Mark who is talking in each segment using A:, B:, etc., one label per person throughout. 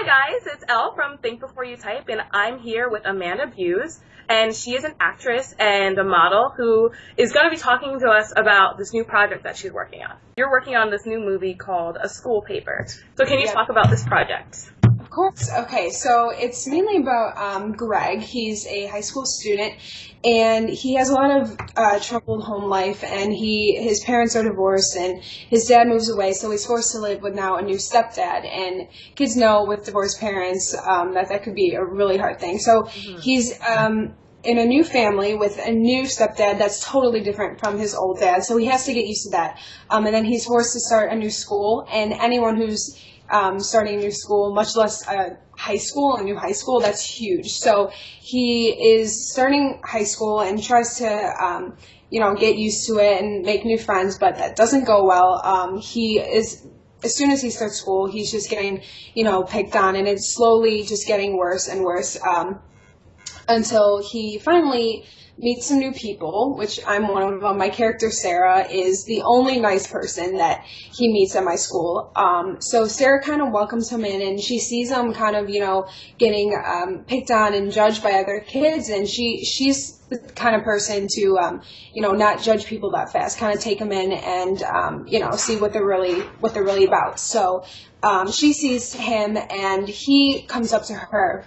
A: Hi guys, it's Elle from Think Before You Type, and I'm here with Amanda Buhs, and she is an actress and a model who is going to be talking to us about this new project that she's working on. You're working on this new movie called A School Paper. So can you talk about this project?
B: Of course. Okay, so it's mainly about Greg. He's a high school student, and he has a lot of troubled home life, and his parents are divorced, and his dad moves away, so he's forced to live with now a new stepdad. And kids know with divorced parents that could be a really hard thing. So he's in a new family with a new stepdad that's totally different from his old dad, so he has to get used to that. And then he's forced to start a new school, and anyone who's starting a new school, much less a new high school, that's huge. So he is starting high school and tries to, get used to it and make new friends, but that doesn't go well. As soon as he starts school, he's just getting, picked on, and it's slowly just getting worse and worse, until he finally meet some new people, which I'm one of them. My character, Sarah, is the only nice person that he meets at my school. So Sarah kind of welcomes him in, and she sees him kind of, getting picked on and judged by other kids, and she's the kind of person to, not judge people that fast, kind of take them in and, see what they're really about. So she sees him, and he comes up to her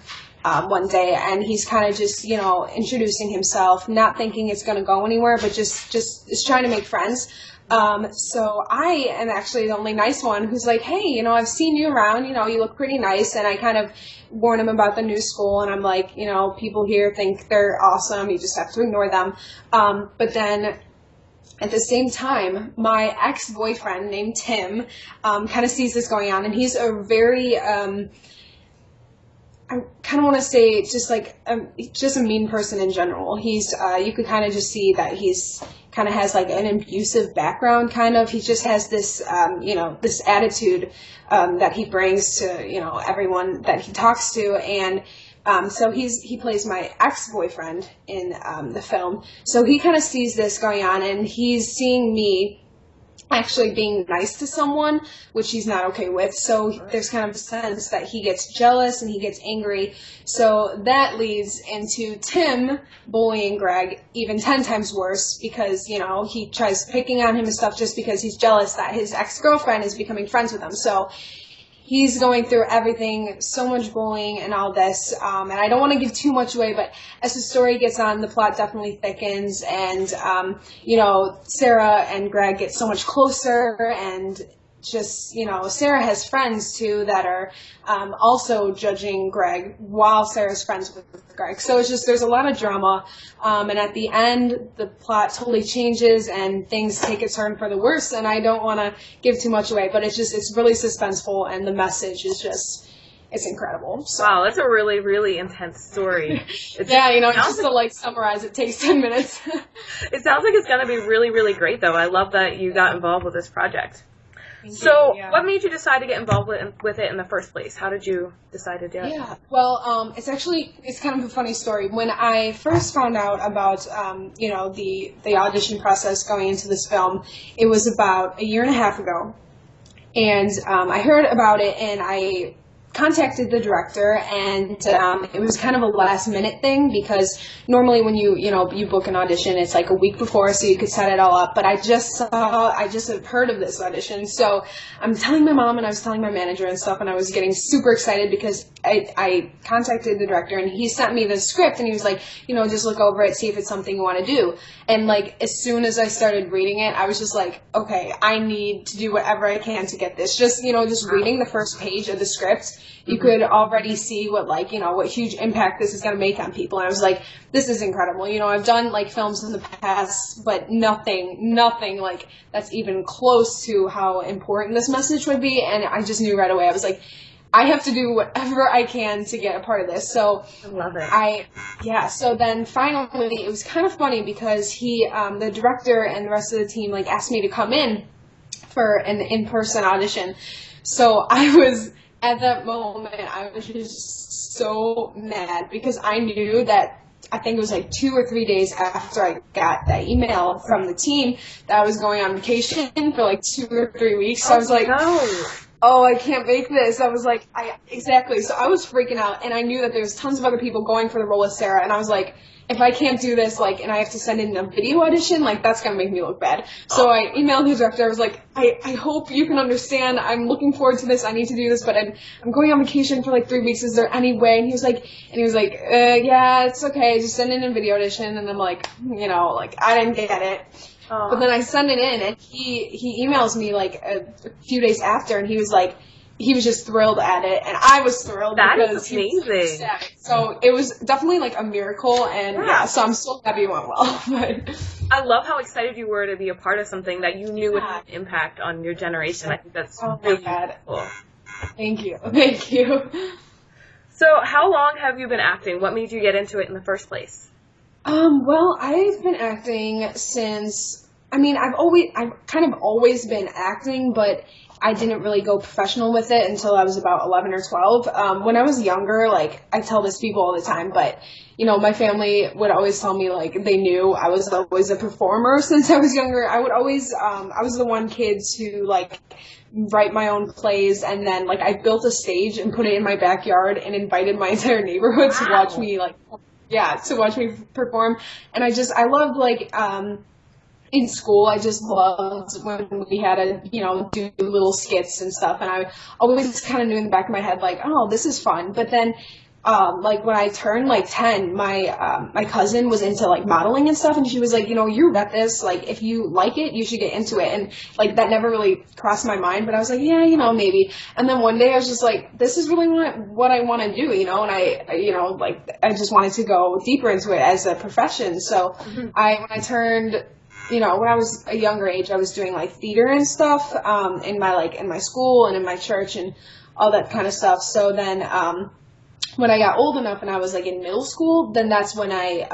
B: one day, and he's kind of just, introducing himself, not thinking it's going to go anywhere, but just is trying to make friends. So I am actually the only nice one who's like, hey, I've seen you around, you look pretty nice, and I kind of warn him about the new school, and I'm like, people here think they're awesome, you just have to ignore them. But then at the same time, my ex-boyfriend named Tim kind of sees this going on, and he's a very I kind of want to say just a mean person in general. He's you could kind of just see that he's kind of has like an abusive background. Kind of, he just has this this attitude that he brings to everyone that he talks to, and so he plays my ex-boyfriend in the film. So he kind of sees this going on, and he's seeing me actually being nice to someone, which he's not okay with. So there's kind of a sense that he gets jealous and he gets angry. So that leads into Tim bullying Greg even 10 times worse, because, he tries picking on him and stuff just because he's jealous that his ex-girlfriend is becoming friends with him. So he's going through everything, so much bullying and all this, and I don't want to give too much away, but as the story gets on, the plot definitely thickens, and, Sarah and Greg get so much closer, and just, Sarah has friends, too, that are also judging Greg while Sarah's friends with Greg. So it's just, there's a lot of drama, and at the end, the plot totally changes, and things take a turn for the worse, and I don't want to give too much away, but it's really suspenseful, and the message is just, it's incredible. So.
A: Wow, that's a really, really intense story.
B: Just to summarize, it takes 10 minutes.
A: It sounds like it's going to be really, really great, though. I love that you got involved with this project. What made you decide to get involved with it in the first place? How did you decide to do it?
B: Yeah, well, it's kind of a funny story. When I first found out about, the audition process going into this film, it was about a year and a half ago. And I heard about it, and I contacted the director, and it was kind of a last minute thing, because normally when you book an audition, it's like a week before, so you could set it all up. But I just had heard of this audition, so I'm telling my mom, and I was telling my manager and stuff, and I was getting super excited because I contacted the director, and he sent me the script, and he was like, just look over it, see if it's something you want to do. And as soon as I started reading it, I was just like, okay, I need to do whatever I can to get this. Just reading the first page of the script, you could already see what huge impact this is going to make on people. And I was like, this is incredible. I've done films in the past, but nothing like that's even close to how important this message would be. And I just knew right away. I was like, I have to do whatever I can to get a part of this. So
A: I love it.
B: So then finally, it was kind of funny because the director and the rest of the team asked me to come in for an in-person audition. So I was, at that moment, I was just so mad because I knew that I think it was 2 or 3 days after I got that email from the team that I was going on vacation for 2 or 3 weeks. So I was like,
A: no.
B: oh, I can't make this. I was like, exactly. So I was freaking out, and I knew that there was tons of other people going for the role of Sarah, and I was like, if I can't do this, like, and I have to send in a video audition, like, that's gonna make me look bad. So I emailed the director. I was like, I hope you can understand. I'm looking forward to this. I need to do this, but I'm going on vacation for like 3 weeks. Is there any way? And he was like, yeah, it's okay. Just send in a video audition. And I'm like, like, I didn't get it. But then I send it in, and he emails me like a few days after, and he was just thrilled at it, and I was thrilled.
A: That
B: because
A: is amazing.
B: So it was definitely like a miracle, and so I'm so happy it went well. But
A: I love how excited you were to be a part of something that you knew would have an impact on your generation. I think that's really cool.
B: Thank you.
A: So how long have you been acting? What made you get into it in the first place?
B: Well, I've been acting since, I've kind of always been acting, but I didn't really go professional with it until I was about 11 or 12. When I was younger, like, I tell this to people all the time, but, my family would always tell me, like, they knew I was always a performer since I was younger. I would always, I was the one kid to, like, write my own plays, and then, like, I built a stage and put it in my backyard and invited my entire neighborhood to watch me, like, to watch me perform. And I loved, like, in school, I just loved when we had to, do little skits and stuff. And I always kind of knew in the back of my head, like, oh, this is fun. But then, like, when I turned, like, 10, my cousin was into, like, modeling and stuff. And she was like, you're at this. Like, if you like it, you should get into it. And, like, that never really crossed my mind. But I was like, yeah, maybe. And then one day I was just like, this is really what I want to do, And I just wanted to go deeper into it as a profession. So when I turned... when I was a younger age, I was doing, like, theater and stuff, in my school and in my church and all that kind of stuff. So then, when I got old enough and I was, like, in middle school, then that's when I,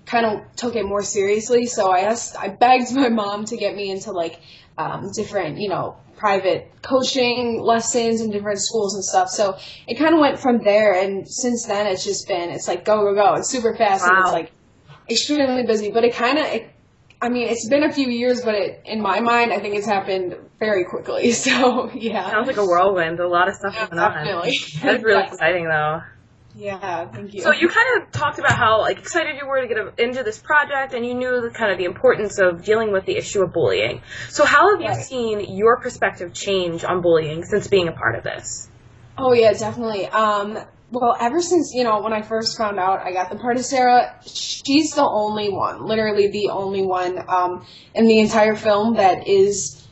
B: kind of took it more seriously. So I begged my mom to get me into, like, different, private coaching lessons in different schools and stuff. So it kind of went from there. And since then, it's like, go. It's super fast. Wow. And it's, like, extremely busy, but it's been a few years, but in my mind, I think it's happened very quickly. So, yeah.
A: Sounds like a whirlwind. A lot of stuff going on.
B: Definitely.
A: That's really exciting, though.
B: Yeah, thank you.
A: So you kind of talked about how, like, excited you were to get into this project, and you knew kind of the importance of dealing with the issue of bullying. So how have you seen your perspective change on bullying since being a part of this?
B: Oh, yeah, definitely. Well, ever since, when I first found out I got the part of Sarah, she's the only one, literally the only one in the entire film that is,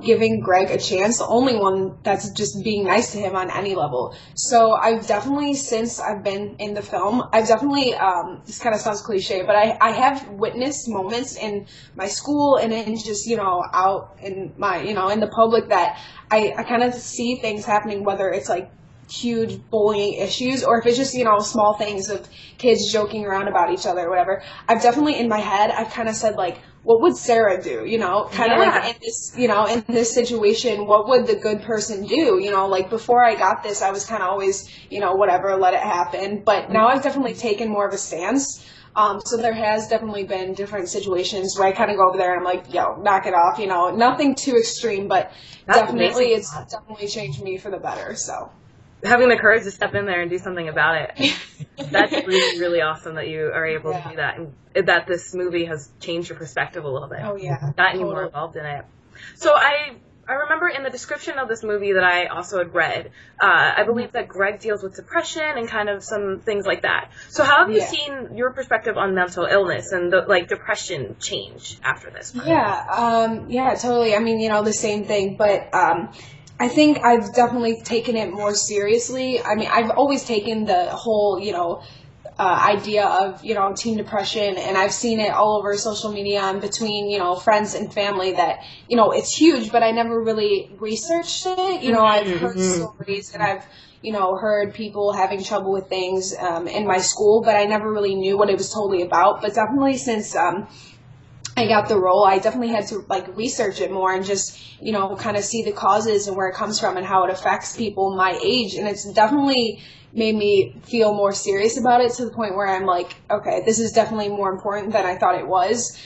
B: giving Greg a chance, the only one that's just being nice to him on any level. So I've definitely, since I've been in the film, this kind of sounds cliche, but I have witnessed moments in my school and in just, out in my, in the public that I kind of see things happening, whether it's like huge bullying issues or if it's just small things of kids joking around about each other or whatever. I've definitely in my head I've kind of said, like, what would Sarah do, kind of like in this in this situation, what would the good person do, like before I got this I was kind of always whatever, let it happen, but now I've definitely taken more of a stance. So there has definitely been different situations where I kind of go over there and I'm like, yo, knock it off, nothing too extreme, but it's definitely changed me for the better. So
A: having the courage to step in there and do something about it. That's really, really awesome that you are able to do that, and that this movie has changed your perspective a little bit.
B: Oh, yeah.
A: Gotten you more involved in it. So I remember in the description of this movie that I also had read, I believe that Greg deals with depression and kind of some things like that. So how have you seen your perspective on mental illness and depression change after this?
B: Yeah, totally. I mean, the same thing, but I think I've definitely taken it more seriously. I mean, I've always taken the whole, idea of, teen depression, and I've seen it all over social media and between, friends and family that, it's huge, but I never really researched it. I've heard stories and I've, heard people having trouble with things in my school, but I never really knew what it was totally about. But definitely since I got the role, I definitely had to like research it more and just, you know, kind of see the causes and where it comes from and how it affects people my age. And it's definitely made me feel more serious about it to the point where I'm like, okay, this is definitely more important than I thought it was.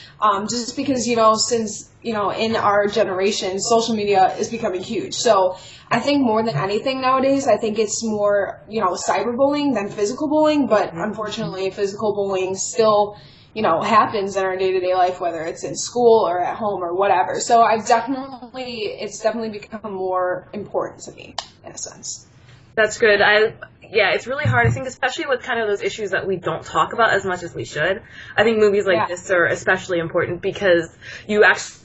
B: Just because, you know, since, you know, in our generation, social media is becoming huge. So I think more than anything nowadays, I think it's more, you know, cyberbullying than physical bullying. But unfortunately, physical bullying still, you know, happens in our day-to-day life, whether it's in school or at home or whatever. So it's definitely become more important to me in a sense.
A: That's good. Yeah, it's really hard. I think especially with kind of those issues that we don't talk about as much as we should. I think movies like this are especially important because you actually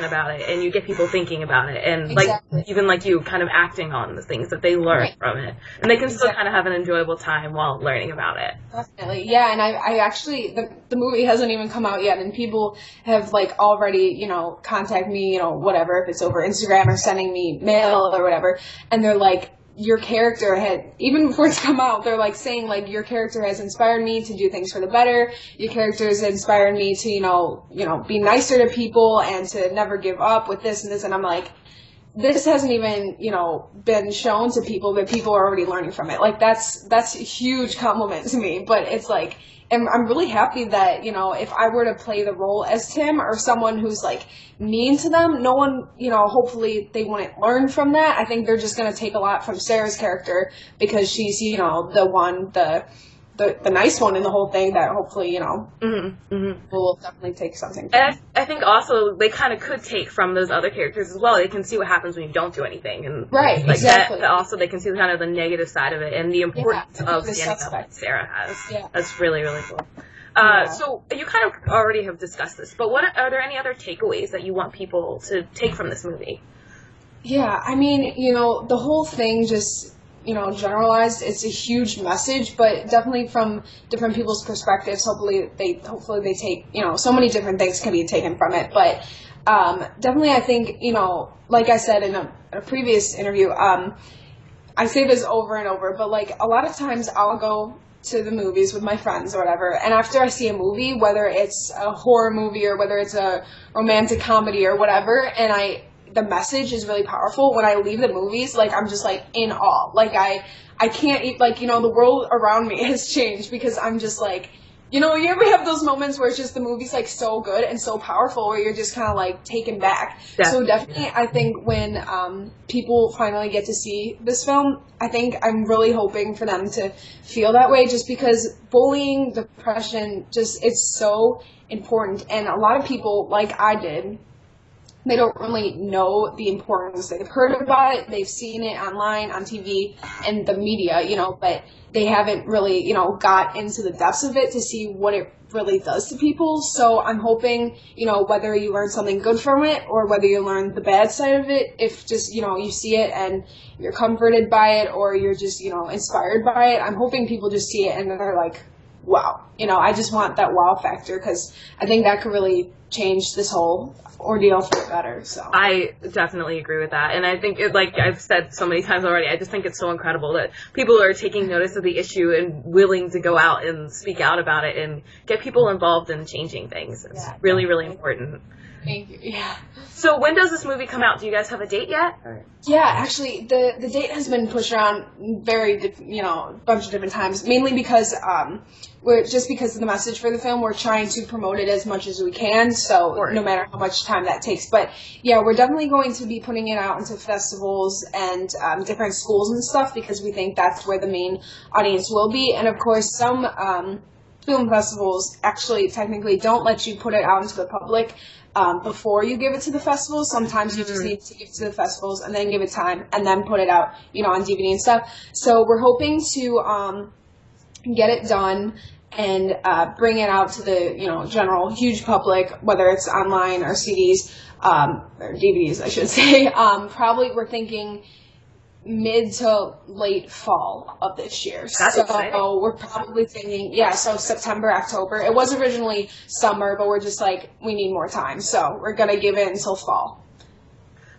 A: about it and you get people thinking about it and like even like you kind of acting on the things that they learn from it, and they can still kind of have an enjoyable time while learning about it.
B: Definitely. Yeah, and I actually the movie hasn't even come out yet, and people have like already, you know, contact me, you know, whatever, if it's over Instagram or sending me mail or whatever, and they're like, your character had, even before it's come out, they're like saying like, your character has inspired me to do things for the better. Your character has inspired me to, you know, be nicer to people and to never give up with this and this. And I'm like, this hasn't even, you know, been shown to people, but people are already learning from it. Like that's a huge compliment to me, but it's like, and I'm really happy that, you know, if I were to play the role as Tim or someone who's like mean to them, no one, you know, hopefully they wouldn't learn from that. I think they're just going to take a lot from Sarah's character because she's, you know, the nice one in the whole thing that hopefully, you know, will definitely take something from.
A: And I think also they kind of could take from those other characters as well. They can see what happens when you don't do anything. And like exactly. That also they can see kind of the negative side of it and the importance of standing up like Sarah has. Yeah. That's really, really cool. So you kind of already have discussed this, but are there any other takeaways that you want people to take from this movie?
B: Yeah, I mean, you know, the whole thing just, you know, generalized, it's a huge message, but definitely from different people's perspectives, hopefully they take, you know, so many different things can be taken from it. But definitely I think, you know, like I said in a previous interview, I say this over and over, but like a lot of times I'll go to the movies with my friends or whatever, and after I see a movie, whether it's a horror movie or whether it's a romantic comedy or whatever, and the message is really powerful, when I leave the movies, like, I'm just, like, in awe. Like, I can't, like, you know, the world around me has changed because I'm just, like, you know, you ever have those moments where it's just the movie's, like, so good and so powerful where you're just kind of, like, taken back. So definitely, I think when people finally get to see this film, I think I'm really hoping for them to feel that way just because bullying, depression, just, it's so important. And a lot of people, like I did, they don't really know the importance. They've heard about it, they've seen it online, on TV, and the media, you know, but they haven't really, you know, got into the depths of it to see what it really does to people. So I'm hoping, you know, whether you learn something good from it or whether you learn the bad side of it, if just, you know, you see it and you're comforted by it or you're just, you know, inspired by it, I'm hoping people just see it and they're like, wow. You know, I just want that wow factor because I think that could really change this whole ordeal for the better. So
A: I definitely agree with that, and I think like I've said so many times already, I just think it's so incredible that people are taking notice of the issue and willing to go out and speak out about it and get people involved in changing things. It's really, really important.
B: Thank you. Yeah.
A: So when does this movie come out? Do you guys have a date yet?
B: Yeah, actually, the date has been pushed around a bunch of different times, mainly because because of the message for the film, we're trying to promote it as much as we can, so no matter how much time that takes. But yeah, we're definitely going to be putting it out into festivals and different schools and stuff because we think that's where the main audience will be. And of course, some film festivals actually technically don't let you put it out into the public before you give it to the festivals. Sometimes you just need to give it to the festivals and then give it time and then put it out, you know, on DVD and stuff. So we're hoping to get it done and bring it out to the, you know, general huge public, whether it's online or CDs or DVDs, I should say. Probably we're thinking mid to late fall of this year.
A: That's exciting.
B: So we're probably thinking, so September, October. It was originally summer, but we're just like, we need more time. So we're going to give it until fall.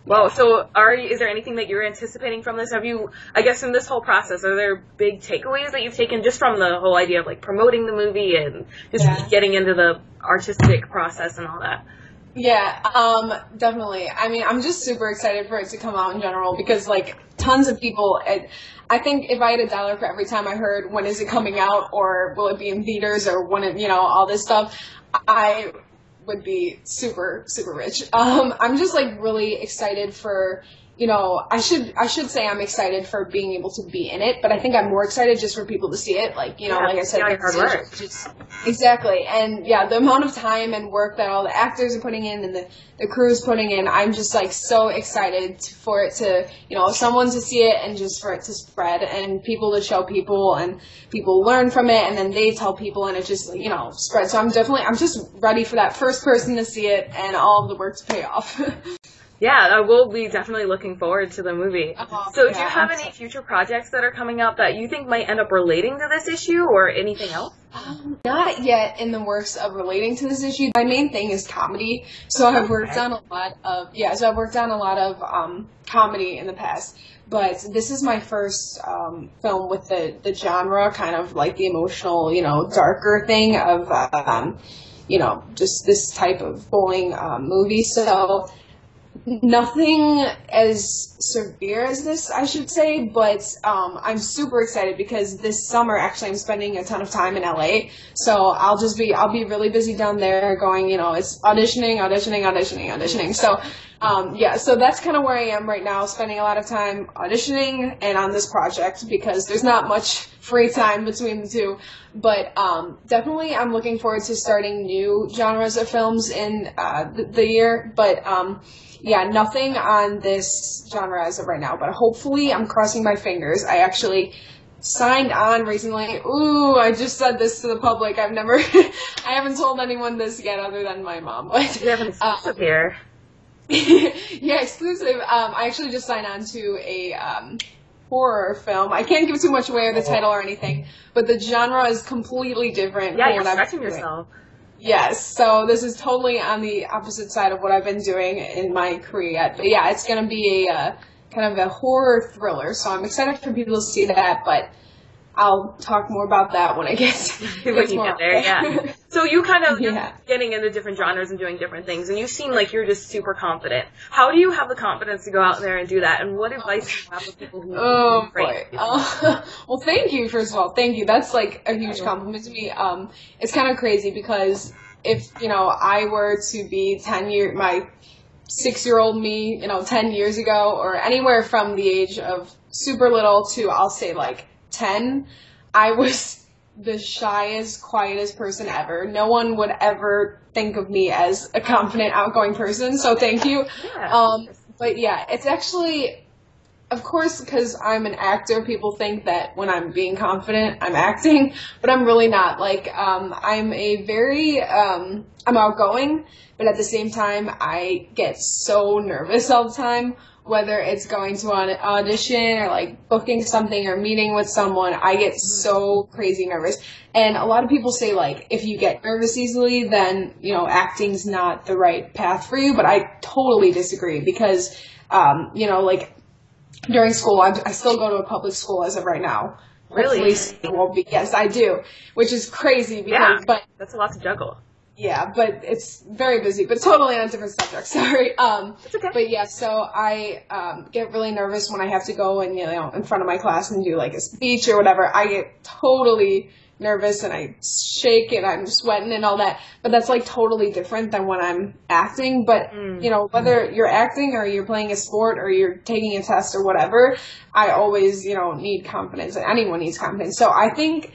A: Wow. So is there anything that you're anticipating from this? Have you, I guess, in this whole process, are there big takeaways that you've taken just from the whole idea of like promoting the movie and just getting into the artistic process and all that?
B: Yeah, definitely. I mean, I'm just super excited for it to come out in general because, like, tons of people, I think if I had $1 for every time I heard when is it coming out or will it be in theaters or when it, all this stuff, I would be super, super rich. I'm just, like, really excited for, I should say I'm excited for being able to be in it, but I think I'm more excited just for people to see it. Like, like I said,
A: hard work.
B: Exactly. And yeah, the amount of time and work that all the actors are putting in and the crew is putting in, I'm just like so excited for it to, someone to see it and just for it to spread and people to show people and people learn from it and then they tell people and it just, spreads. So I'm just ready for that first person to see it and all of the work to pay off.
A: Yeah, we'll be definitely looking forward to the movie. So do you have any future projects that are coming up that you think might end up relating to this issue or anything else?
B: Not yet in the works of relating to this issue. My main thing is comedy. So I've worked on a lot of comedy in the past. But this is my first film with the genre, kind of like the emotional, darker thing of, just this type of bullying movie. So nothing as severe as this, I should say, but I'm super excited because this summer, actually, I'm spending a ton of time in LA, so I'll be really busy down there going, it's auditioning. So, so that's kind of where I am right now, spending a lot of time auditioning and on this project because there's not much free time between the two, but definitely I'm looking forward to starting new genres of films in the year, but yeah, nothing on this genre as of right now, but hopefully I'm crossing my fingers. I actually signed on recently. Ooh, I just said this to the public. I haven't told anyone this yet other than my mom. But
A: you have an exclusive here.
B: Yeah, exclusive. I actually just signed on to a horror film. I can't give too much away or the title or anything, but the genre is completely different.
A: Yeah, you're stretching yourself.
B: Yes, so this is totally on the opposite side of what I've been doing in my career. But yeah, it's going to be a kind of a horror thriller, so I'm excited for people to see that, but I'll talk more about that when I get
A: there. Yeah. So you kind of getting into different genres and doing different things, and you seem like you're just super confident. How do you have the confidence to go out there and do that? And what advice do you have for people who are afraid?
B: Well, thank you, first of all. Thank you. That's like a huge compliment to me. It's kind of crazy because if, I were to be my 6-year-old me, 10 years ago, or anywhere from the age of super little to, I'll say, like, 10, I was the shyest, quietest person ever. No one would ever think of me as a confident, outgoing person, so thank you.
A: Yeah.
B: But yeah, it's actually, of course, because I'm an actor, people think that when I'm being confident, I'm acting, but I'm really not. Like, I'm outgoing, but at the same time, I get so nervous all the time. Whether it's going to an audition or like booking something or meeting with someone, I get so crazy nervous. And a lot of people say like, if you get nervous easily, then, acting's not the right path for you. But I totally disagree because, like during school, I still go to a public school as of right now.
A: Really?
B: Hopefully, won't be. Yes, I do, which is crazy because, but
A: that's a lot to juggle.
B: Yeah, but it's very busy, but totally on a different subject, sorry.
A: It's okay.
B: But yeah, so I get really nervous when I have to go and, in front of my class and do like a speech or whatever. I get totally nervous and I shake and I'm sweating and all that. But that's like totally different than when I'm acting. But, whether you're acting or you're playing a sport or you're taking a test or whatever, I always, need confidence and anyone needs confidence. So I think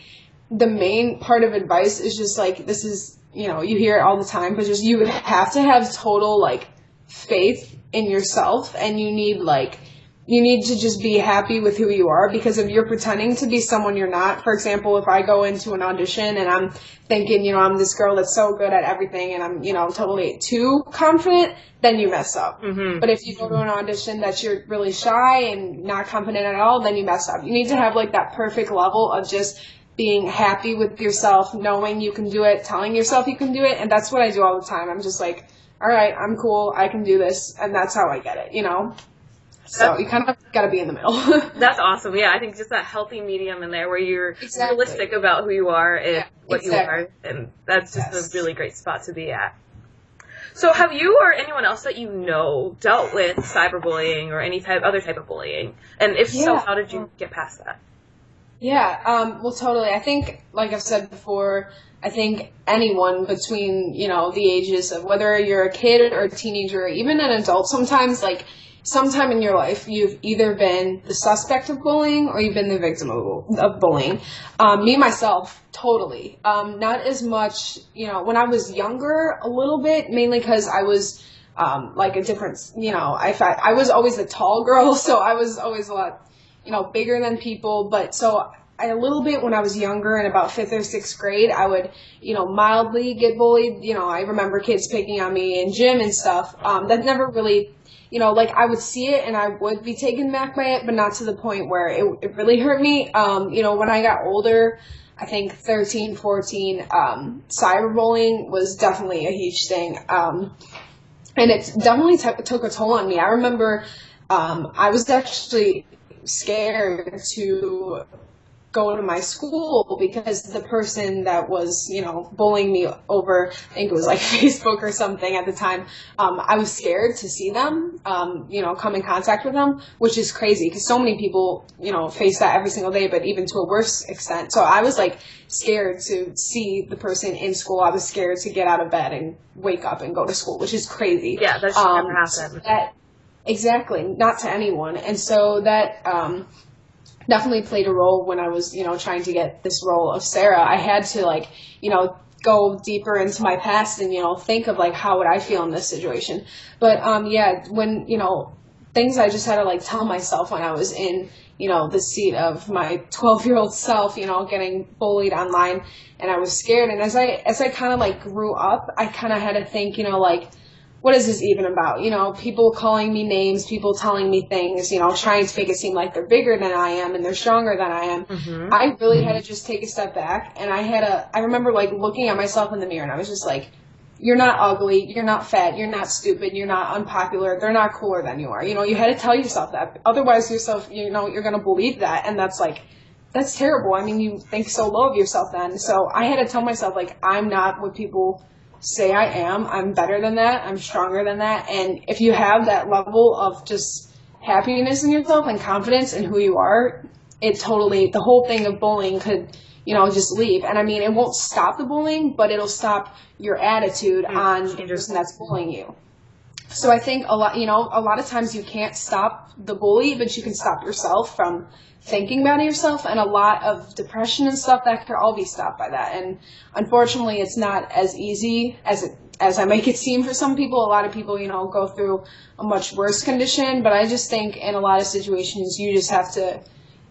B: the main part of advice is just like, this is, you hear it all the time, but just you would have to have total, like, faith in yourself, and you need to just be happy with who you are, because if you're pretending to be someone you're not, for example, if I go into an audition and I'm thinking, I'm this girl that's so good at everything and I'm, totally too confident, then you mess up. Mm-hmm. But if you go to an audition that you're really shy and not confident at all, then you mess up. You need to have, like, that perfect level of just being happy with yourself, knowing you can do it, telling yourself you can do it, and that's what I do all the time. I'm just like, all right, I'm cool, I can do this, and that's how I get it, you know? So you kind of got to be in the middle.
A: That's awesome. Yeah, I think just that healthy medium in there where you're
B: Exactly.
A: realistic about who you are and what you are, and that's just a really great spot to be at. So have you or anyone else that you know dealt with cyberbullying or any other type of bullying? And if so, how did you get past that?
B: Yeah, well, totally. I think, like I've said before, I think anyone between, you know, the ages of whether you're a kid or a teenager or even an adult, sometimes, like, sometime in your life, you've either been the suspect of bullying or you've been the victim of bullying. Me, myself, totally. Not as much, you know, when I was younger, a little bit, mainly because I was, like a different, you know, I was always a tall girl, so I was always a lot, you know, bigger than people, but so a little bit when I was younger in about 5th or 6th grade, I would, you know, mildly get bullied. You know, I remember kids picking on me in gym and stuff. That never really, you know, like I would see it and I would be taken back by it, but not to the point where it really hurt me. You know, when I got older, I think 13, 14, cyberbullying was definitely a huge thing. And it definitely took a toll on me. I remember, I was actually scared to go to my school because the person that was, you know, bullying me over, I think it was like Facebook or something at the time, I was scared to see them, you know, come in contact with them, which is crazy because so many people, you know, face that every single day, but even to a worse extent. So I was like scared to see the person in school. I was scared to get out of bed and wake up and go to school, which is crazy.
A: Yeah, that should never happen.
B: Exactly, not to anyone. And so that definitely played a role when I was, you know, trying to get this role of Sarah. I had to, like, you know, go deeper into my past and, you know, think of, like, how would I feel in this situation. But, yeah, when, you know, things I just had to, like, tell myself when I was in, you know, the seat of my 12-year-old self, you know, getting bullied online, and I was scared. And as I kind of, like, grew up, I kind of had to think, you know, like, what is this even about? You know, people calling me names, people telling me things, you know, trying to make it seem like they're bigger than I am and they're stronger than I am. Mm-hmm. I really had to just take a step back, and I remember, like, looking at myself in the mirror, and I was just like, you're not ugly, you're not fat, you're not stupid, you're not unpopular, they're not cooler than you are. You know, you had to tell yourself that. Otherwise, you know, you're going to believe that, and that's terrible. I mean, you think so low of yourself then. So I had to tell myself, like, I'm not what people say I am. I'm better than that. I'm stronger than that. And if you have that level of just happiness in yourself and confidence in who you are, the whole thing of bullying could, you know, just leave. And I mean, it won't stop the bullying, but it'll stop your attitude on the person that's bullying you. So I think a lot of times you can't stop the bully, but you can stop yourself from thinking about it yourself, and a lot of depression and stuff that could all be stopped by that. And unfortunately, it's not as easy as I make it seem for some people. A lot of people, you know, go through a much worse condition, but I just think in a lot of situations you just have to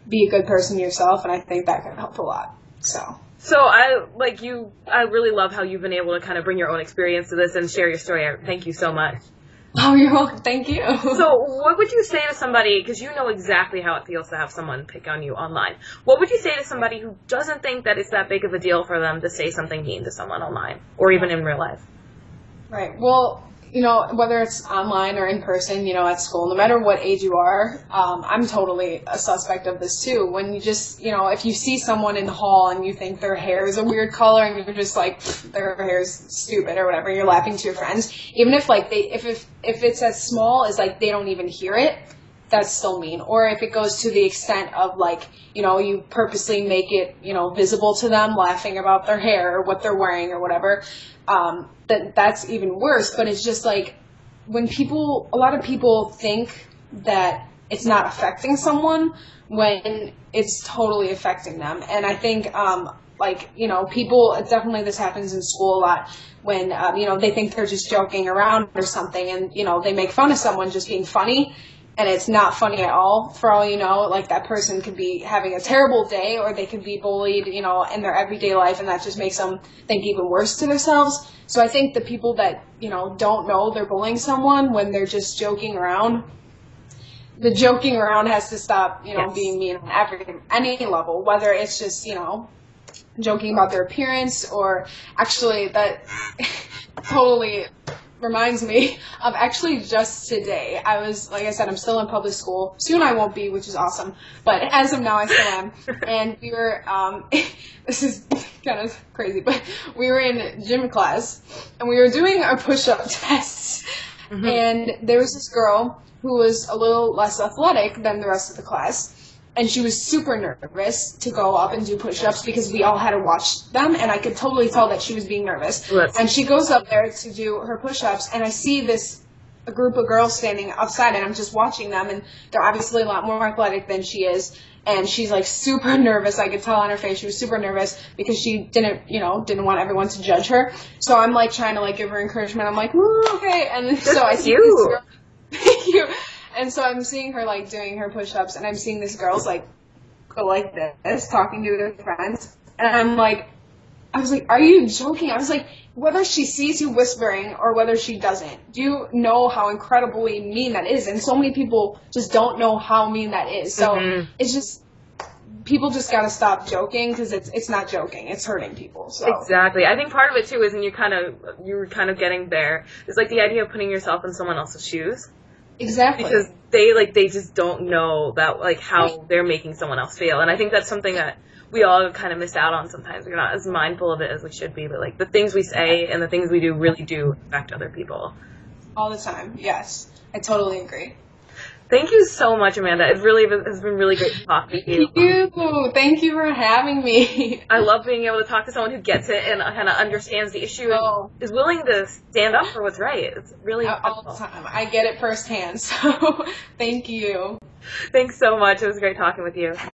B: be a good person yourself, and I think that can help a lot. So
A: I really love how you've been able to kind of bring your own experience to this and share your story. Thank you so much.
B: Oh, you're welcome. Thank you.
A: So what would you say to somebody, because you know exactly how it feels to have someone pick on you online, what would you say to somebody who doesn't think that it's that big of a deal for them to say something mean to someone online or even in real life?
B: Right. Well, you know, whether it's online or in person, you know, at school, no matter what age you are, I'm totally a suspect of this too. When you just, you know, if you see someone in the hall and you think their hair is a weird color and you're just like, their hair is stupid or whatever, you're laughing to your friends, even if like if it's as small as like they don't even hear it, that's still mean. Or if it goes to the extent of like, you know, you purposely make it, you know, visible to them, laughing about their hair or what they're wearing or whatever, that's even worse. But it's just like when a lot of people think that it's not affecting someone when it's totally affecting them. And I think, like, you know, people, definitely this happens in school a lot when, you know, they think they're just joking around or something and, you know, they make fun of someone just being funny. And it's not funny at all. For all you know, like that person could be having a terrible day or they could be bullied, you know, in their everyday life, and that just makes them think even worse to themselves. So I think the people that, you know, don't know they're bullying someone when they're just joking around, the joking around has to stop, you know, being mean on any level, whether it's just, you know, joking about their appearance or actually that totally reminds me of actually just today. I was, like I said, I'm still in public school. Soon I won't be, which is awesome. But as of now, I still am. And we were, this is kind of crazy, but we were in gym class, and we were doing our push-up tests. Mm-hmm. And there was this girl who was a little less athletic than the rest of the class. And she was super nervous to go up and do push-ups because we all had to watch them, and I could totally tell that she was being nervous. Yes. And she goes up there to do her push-ups, and I see a group of girls standing outside, and I'm just watching them, and they're obviously a lot more athletic than she is. And she's like super nervous. I could tell on her face she was super nervous because she didn't want everyone to judge her. So I'm like trying to like give her encouragement. I'm like, ooh, okay. And so I see this girl. Thank you. And so I'm seeing her, like, doing her push-ups, and I'm seeing these girls, like, go like this, talking to their friends. And I was like, are you joking? I was like, whether she sees you whispering or whether she doesn't, do you know how incredibly mean that is? And so many people just don't know how mean that is. So it's just, people just got to stop joking because it's not joking. It's hurting people. So.
A: Exactly. I think part of it, too, is, and you were kind of getting there, is, like, the idea of putting yourself in someone else's shoes.
B: Exactly.
A: Because they just don't know that, like, how they're making someone else feel. And I think that's something that we all kind of miss out on sometimes. We're not as mindful of it as we should be. But, like, the things we say and the things we do really do affect other people.
B: All the time. Yes. I totally agree.
A: Thank you so much, Amanda. It really has been really great to talk to you.
B: Thank you. Thank you for having me.
A: I love being able to talk to someone who gets it and kind of understands the issue and is willing to stand up for what's right. It's really
B: all the time. I get it firsthand. So thank you.
A: Thanks so much. It was great talking with you.